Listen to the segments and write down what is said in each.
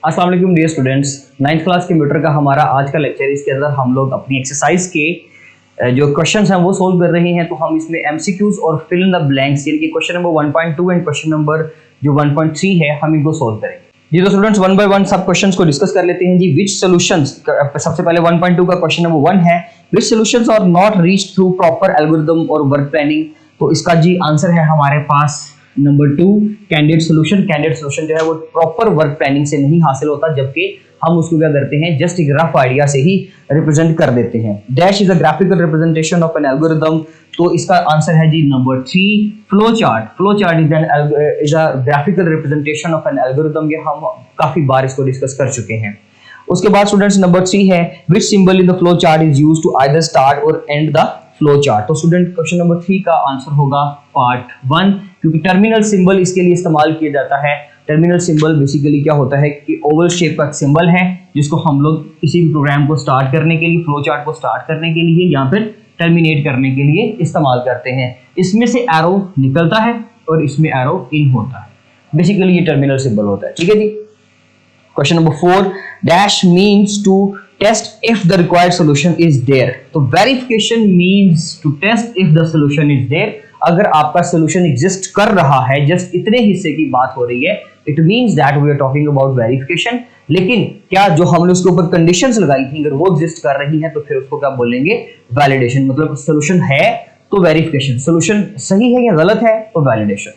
अस्सलाम वालेकुम dear students, 9th class computer का हमारा आज का लेक्चर। इसके अंदर हम लोग अपनी एक्सरसाइज के जो क्वेश्चंस हैं वो सोल्व कर रहे हैं। तो हम इसमें एमसीक्यूज और फिल इन द ब्लैंक्स यानी कि question number 1.2 and question number जो 1.3 है हम इनको सोल्व करेंगे जी। तो स्टूडेंट्स वन बाय वन सब क्वेश्चंस को डिस्कस कर लेते हैं जी। विच सॉल्यूशंस, सबसे पहले 1.2 का क्वेश्चन नंबर 1 है, which solutions are not reached through proper algorithm और वर्क प्लानिंग। तो इसका जी आंसर है हमारे पास number 2 candidate solution. Candidate solution जो है वो प्रॉपर वर्क प्लानिंग से नहीं हासिल होता, जबकि हम उसको क्या करते हैं, जस्ट एक रफ आइडिया से ही रिप्रेजेंट कर देते हैं। Dash is a graphical representation of an algorithm. तो इसका आंसर है जी number 3 flow chart. Flow chart is a graphical representation of an algorithm. ये हम काफी बार इसको डिस्कस कर चुके हैं। उसके बाद स्टूडेंट्स नंबर 3 है, which symbol in the flow chart is used to either start or end the flow chart. तो स्टूडेंट क्वेश्चन नंबर 3 का आंसर होगा पार्ट 1, क्योंकि टर्मिनल सिंबल इसके लिए इस्तेमाल किया जाता है। टर्मिनल सिंबल बेसिकली क्या होता है कि ओवल शेप का सिंबल है, जिसको हम लोग किसी भी प्रोग्राम को स्टार्ट करने के लिए, फ्लो चार्ट को स्टार्ट करने के लिए या फिर टर्मिनेट करने के लिए इस्तेमाल करते हैं। इसमें से एरो निकलता है और इसमें एरो इन होता है। बेसिकली ये टर्मिनल सिंबल होता है, ठीक है जी। Question number 4, dash means to test if the required solution is there. तो verification means to test if the solution is there. अगर आपका सोल्यूशन एग्जिस्ट कर रहा है, जस्ट इतने हिस्से की बात हो रही है, it means that we are talking about verification. लेकिन क्या जो हमने उसके ऊपर कंडीशंस लगाई थी अगर वो एग्जिस्ट कर रही है तो फिर उसको क्या बोलेंगे, वैलिडेशन। मतलब सोल्यूशन है तो वेरिफिकेशन, सोल्यूशन सही है या गलत है तो वैलिडेशन।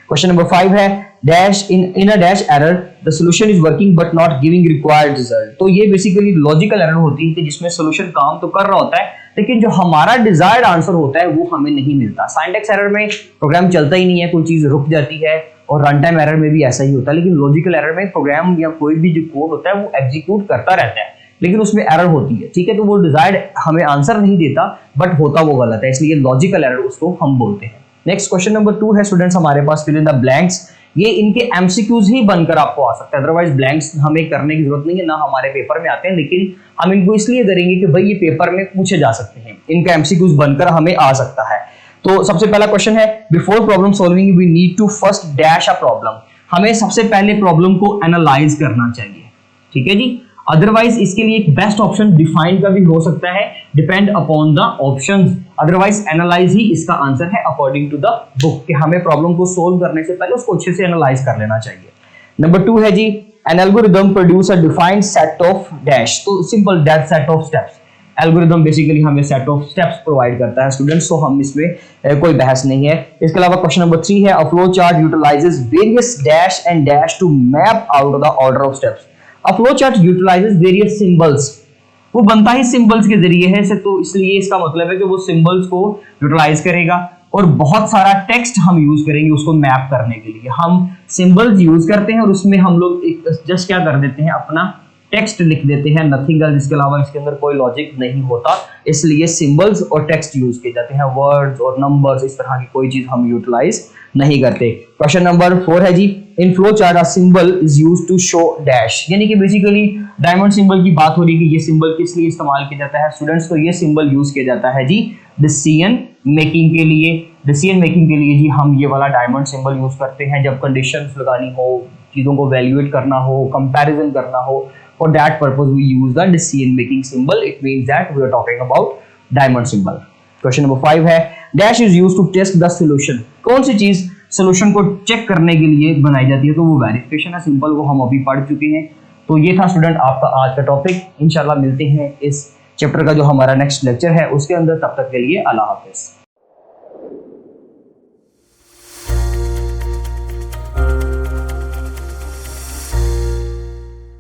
क्वेश्चन नंबर 5 है, dash in a dash error the solution is working but not giving required result. तो ये बेसिकली लॉजिकल एरर होती है कि जिसमें सॉल्यूशन काम तो कर रहा होता है लेकिन जो हमारा डिजायर्ड आंसर होता है वो हमें नहीं मिलता। सिंटैक्स एरर में प्रोग्राम चलता ही नहीं है, कोई चीज रुक जाती है, और रन टाइम एरर में भी ऐसा ही होता है। लेकिन लॉजिकल एरर में प्रोग्राम या कोई भी जो कोड होता है वो एग्जीक्यूट करता रहता है लेकिन उसमें एरर होती है, ठीक है। तो वो डिजायर्ड हमें आंसर नहीं देता बट होता वो गलत है, इसलिए लॉजिकल एरर उसको हम बोलते हैं। नेक्स्ट क्वेश्चन नंबर 2 है स्टूडेंट्स हमारे पास, फिल इन द ब्लैंक्स। ये इनके एमसीक्यूज ही बनकर आपको आ सकता है, अदरवाइज ब्लैंक्स हमें करने की जरूरत नहीं है, ना हमारे पेपर में आते हैं, लेकिन हम इनको इसलिए करेंगे कि भाई ये पेपर में पूछे जा सकते हैं, इनका एमसीक्यूज बनकर हमें आ सकता है। तो सबसे पहला क्वेश्चन है, before problem solving we need to first dash a problem. हमें सबसे पहले प्रॉब्लम को एनालाइज करना चाहिए, ठीक है जी। अदरवाइज इसके लिए एक बेस्ट ऑप्शन डिफाइन का भी हो सकता है, depend upon the options. Otherwise analyse ही इसका आंसर है अकॉर्डिंग टू द बुक, कि हमें प्रॉब्लम को सोल्व करने से पहले उसको अच्छे से एनालाइज कर लेना चाहिए। नंबर 2 है जी, an algorithm produce a defined set of dash. तो simple that set of steps. Algorithm basically हमें सेट ऑफ स्टेप्स प्रोवाइड करता है स्टूडेंट्स, तो हम इसमें कोई बहस नहीं है। इसके अलावा क्वेश्चन नंबर 3 है, a flow chart utilises various dash and dash to map out the order of steps. A flow chart utilizes various symbols। वो बनता ही सिंबल्स के जरिए है, तो इसलिए इसका मतलब है कि वो सिंबल्स को यूटिलाइज करेगा और बहुत सारा टेक्स्ट हम यूज करेंगे उसको मैप करने के लिए। हम सिंबल्स यूज करते हैं और उसमें हम लोग जस्ट क्या कर देते हैं, अपना टेक्स्ट लिख देते हैं, नथिंग एल्स। इसके अलावा इसके अंदर कोई लॉजिक नहीं होता, इसलिए सिंबल्स और टेक्स्ट यूज किए जाते हैं। वर्ड्स और नंबर्स इस तरह की कोई चीज हम यूटिलाइज नहीं करते। क्वेश्चन नंबर 4 है जी, in flow chart a symbol is used to show dash. यानी कि बेसिकली डायमंड सिंबल की बात हो रही है कि ये सिंबल किस लिए इस्तेमाल किया जाता है स्टूडेंट्स। तो ये सिंबल यूज किया जाता है जी डिसीजन मेकिंग के लिए। डिसीजन मेकिंग के लिए जी हम ये वाला डायमंड सिंबल यूज करते हैं जब कंडीशंस लगानी हो, चीजों को वैल्यूएट करना हो, कंपैरिजन करना हो। For that purpose we use the decision making symbol. It means that we are talking about diamond symbol. Question number 5 है, dash is used to test the solution। कौन सी चीज सोल्यूशन को चेक करने के लिए बनाई जाती है, तो वो वेरिफिकेशन है। सिंपल वो हम अभी पढ़ चुके हैं। तो ये था स्टूडेंट आपका आज का टॉपिक। इंशाल्लाह मिलते हैं इस चैप्टर का जो हमारा नेक्स्ट लेक्चर है उसके अंदर। तब तक के लिए अल्लाह हाफिज।